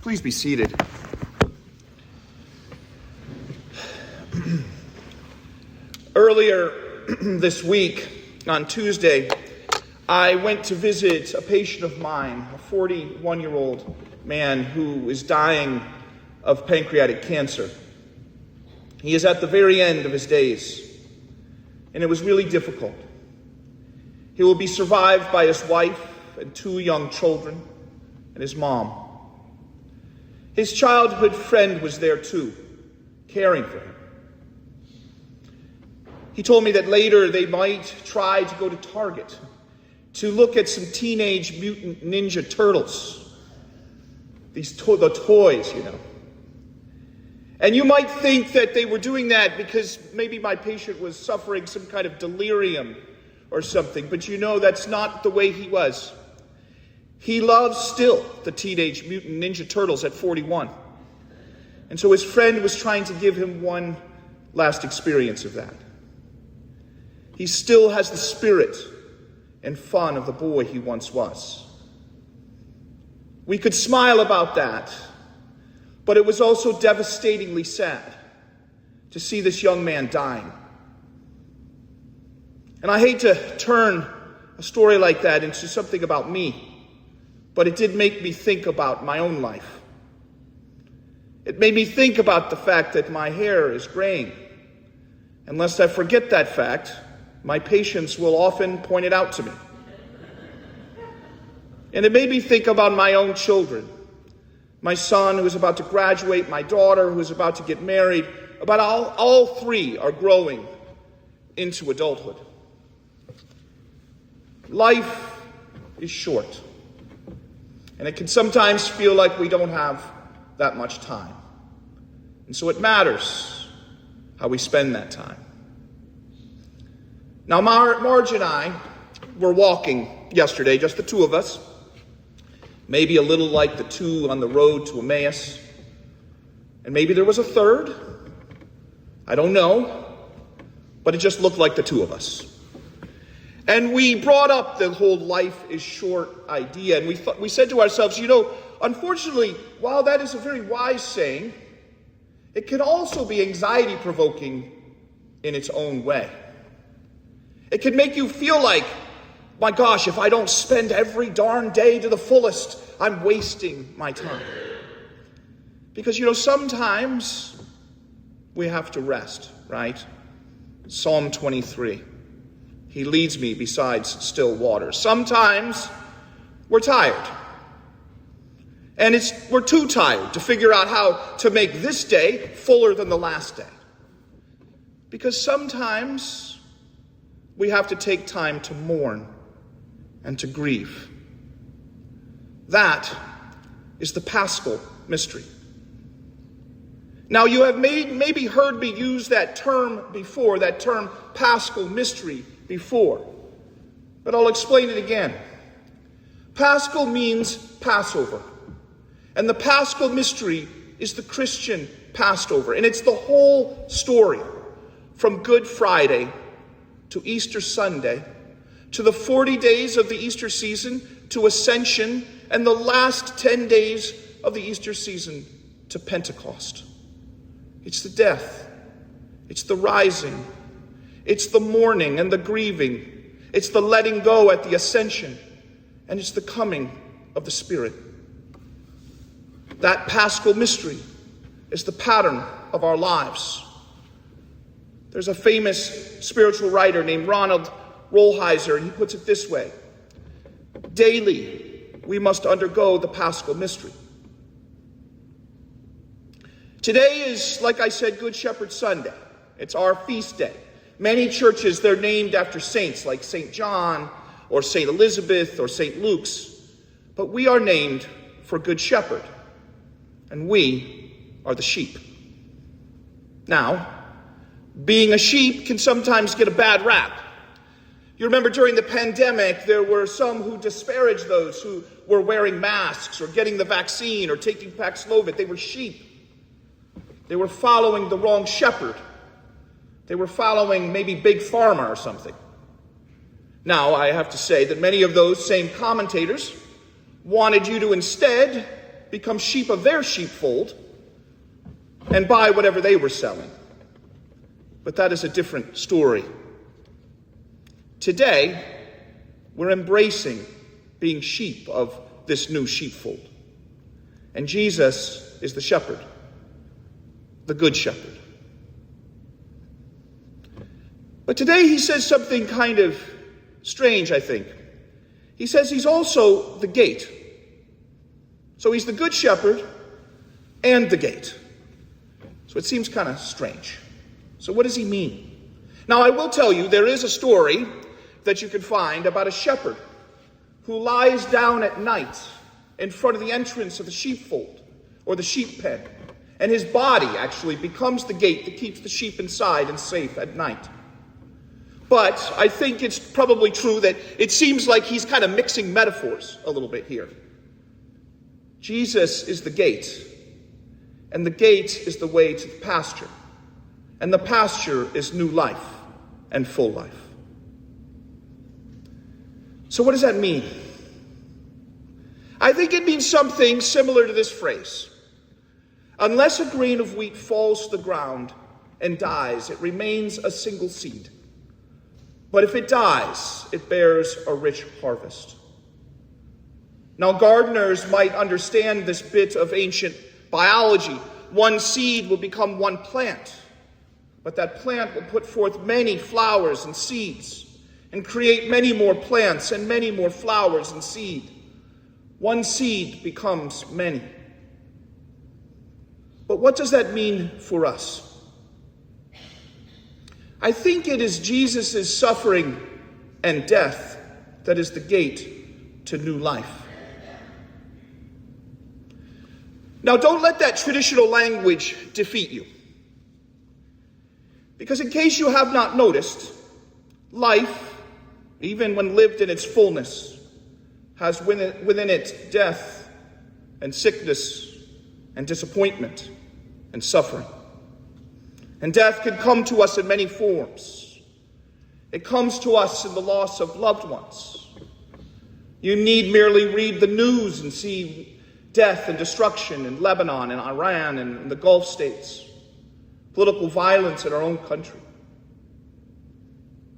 Please be seated. Earlier this week, on Tuesday, I went to visit a patient of mine, a 41-year-old man who is dying of pancreatic cancer. He is at the very end of his days, and it was really difficult. He will be survived by his wife and 2 young children and his mom. His childhood friend was there too, caring for him. He told me that later they might try to go to Target to look at some Teenage Mutant Ninja Turtles. The toys, you know. And you might think that they were doing that because maybe my patient was suffering some kind of delirium or something. But you know, that's not the way he was. He loves still the Teenage Mutant Ninja Turtles at 41. And so his friend was trying to give him one last experience of that. He still has the spirit and fun of the boy he once was. We could smile about that, but it was also devastatingly sad to see this young man dying. And I hate to turn a story like that into something about me, but it did make me think about my own life. It made me think about the fact that my hair is graying. And lest I forget that fact, my patients will often point it out to me. And it made me think about my own children. My son who is about to graduate, my daughter who is about to get married. About all 3 are growing into adulthood. Life is short. And it can sometimes feel like we don't have that much time. And so it matters how we spend that time. Now, Marge and I were walking yesterday, just the 2 of us. Maybe a little like the 2 on the road to Emmaus. And maybe there was a 3rd. I don't know. But it just looked like the 2 of us. And we brought up the whole life is short idea. And we said to ourselves, you know, unfortunately, while that is a very wise saying, it can also be anxiety-provoking in its own way. It can make you feel like, my gosh, if I don't spend every darn day to the fullest, I'm wasting my time. Because, you know, sometimes we have to rest, right? Psalm 23. He leads me beside still waters. Sometimes we're tired. And we're too tired to figure out how to make this day fuller than the last day. Because sometimes we have to take time to mourn and to grieve. That is the Paschal mystery. Now, you have maybe heard me use that term before, that term Paschal mystery before, but I'll explain it again. Paschal means Passover, and the Paschal mystery is the Christian Passover, and it's the whole story from Good Friday to Easter Sunday, to the 40 days of the Easter season, to Ascension, and the last 10 days of the Easter season to Pentecost. It's the death, it's the rising, it's the mourning and the grieving, it's the letting go at the Ascension, and it's the coming of the Spirit. That Paschal mystery is the pattern of our lives. There's a famous spiritual writer named Ronald Rolheiser, and he puts it this way: daily, we must undergo the Paschal mystery. Today is, like I said, Good Shepherd Sunday. It's our feast day. Many churches, they're named after saints like St. John or St. Elizabeth or St. Luke's. But we are named for Good Shepherd, and we are the sheep. Now, being a sheep can sometimes get a bad rap. You remember during the pandemic, there were some who disparaged those who were wearing masks or getting the vaccine or taking Paxlovid. They were sheep. They were following the wrong shepherd. They were following maybe Big Pharma or something. Now, I have to say that many of those same commentators wanted you to instead become sheep of their sheepfold and buy whatever they were selling. But that is a different story. Today, we're embracing being sheep of this new sheepfold. And Jesus is the shepherd, the good shepherd. But today he says something kind of strange, I think. He says he's also the gate. So he's the good shepherd and the gate. So it seems kind of strange. So what does he mean? Now I will tell you, there is a story that you can find about a shepherd who lies down at night in front of the entrance of the sheepfold or the sheep pen. And his body actually becomes the gate that keeps the sheep inside and safe at night. But I think it's probably true that it seems like he's kind of mixing metaphors a little bit here. Jesus is the gate, and the gate is the way to the pasture, and the pasture is new life and full life. So what does that mean? I think it means something similar to this phrase. Unless a grain of wheat falls to the ground and dies, it remains a single seed. But if it dies, it bears a rich harvest. Now, gardeners might understand this bit of ancient biology. One seed will become one plant, but that plant will put forth many flowers and seeds and create many more plants and many more flowers and seed. One seed becomes many. But what does that mean for us? I think it is Jesus' suffering and death that is the gate to new life. Now, don't let that traditional language defeat you. Because in case you have not noticed, life, even when lived in its fullness, has within it death and sickness and disappointment and suffering. And death can come to us in many forms. It comes to us in the loss of loved ones. You need merely read the news and see death and destruction in Lebanon and Iran and in the Gulf states. Political violence in our own country.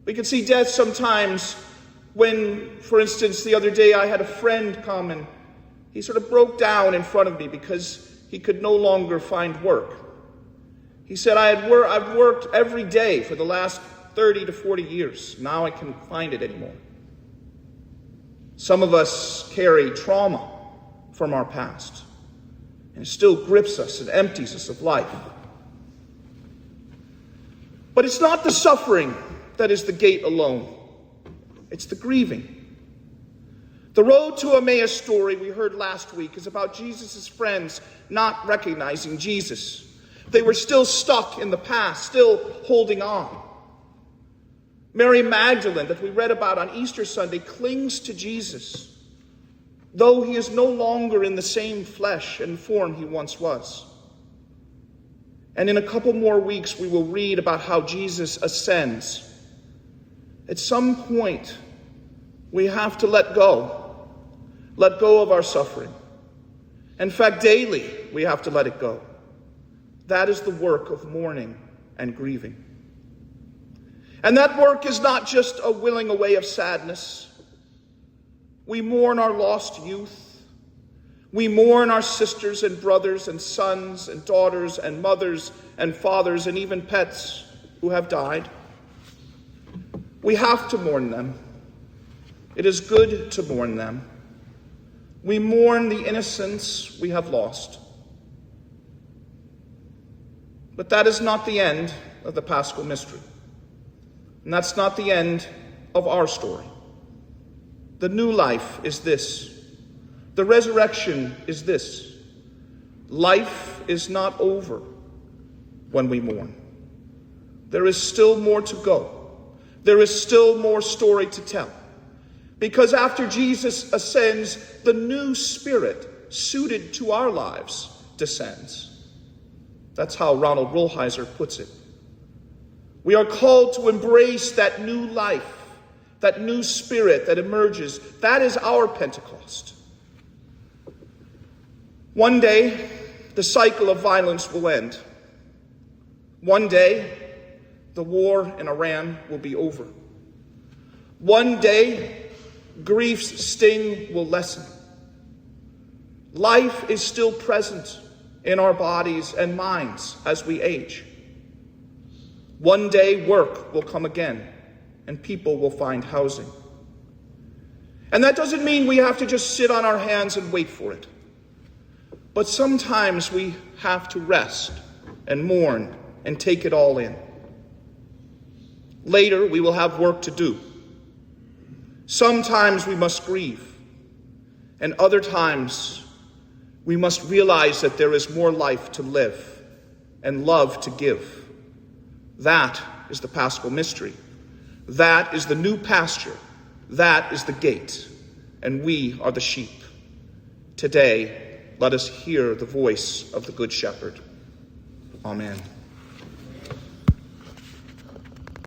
We can see death sometimes when, for instance, the other day I had a friend come and he sort of broke down in front of me because he could no longer find work. He said, I've worked every day for the last 30 to 40 years. Now I can't find it anymore. Some of us carry trauma from our past, and it still grips us and empties us of life. But it's not the suffering that is the gate alone. It's the grieving. The road to Emmaus story we heard last week is about Jesus' friends not recognizing Jesus. They were still stuck in the past, still holding on. Mary Magdalene, that we read about on Easter Sunday, clings to Jesus, though he is no longer in the same flesh and form he once was. And in a couple more weeks, we will read about how Jesus ascends. At some point, we have to let go of our suffering. In fact, daily, we have to let it go. That is the work of mourning and grieving. And that work is not just a willing away of sadness. We mourn our lost youth. We mourn our sisters and brothers and sons and daughters and mothers and fathers and even pets who have died. We have to mourn them. It is good to mourn them. We mourn the innocence we have lost. But that is not the end of the Paschal mystery. And that's not the end of our story. The new life is this. The resurrection is this. Life is not over when we mourn. There is still more to go. There is still more story to tell. Because after Jesus ascends, the new spirit suited to our lives descends. That's how Ronald Rolheiser puts it. We are called to embrace that new life, that new spirit that emerges. That is our Pentecost. One day, the cycle of violence will end. One day, the war in Iran will be over. One day, grief's sting will lessen. Life is still present in our bodies and minds as we age. One day, work will come again, and people will find housing. And that doesn't mean we have to just sit on our hands and wait for it. But sometimes we have to rest and mourn and take it all in. Later, we will have work to do. Sometimes we must grieve, and other times we must realize that there is more life to live and love to give. That is the Paschal mystery. That is the new pasture. That is the gate, and we are the sheep. Today, let us hear the voice of the Good Shepherd. Amen.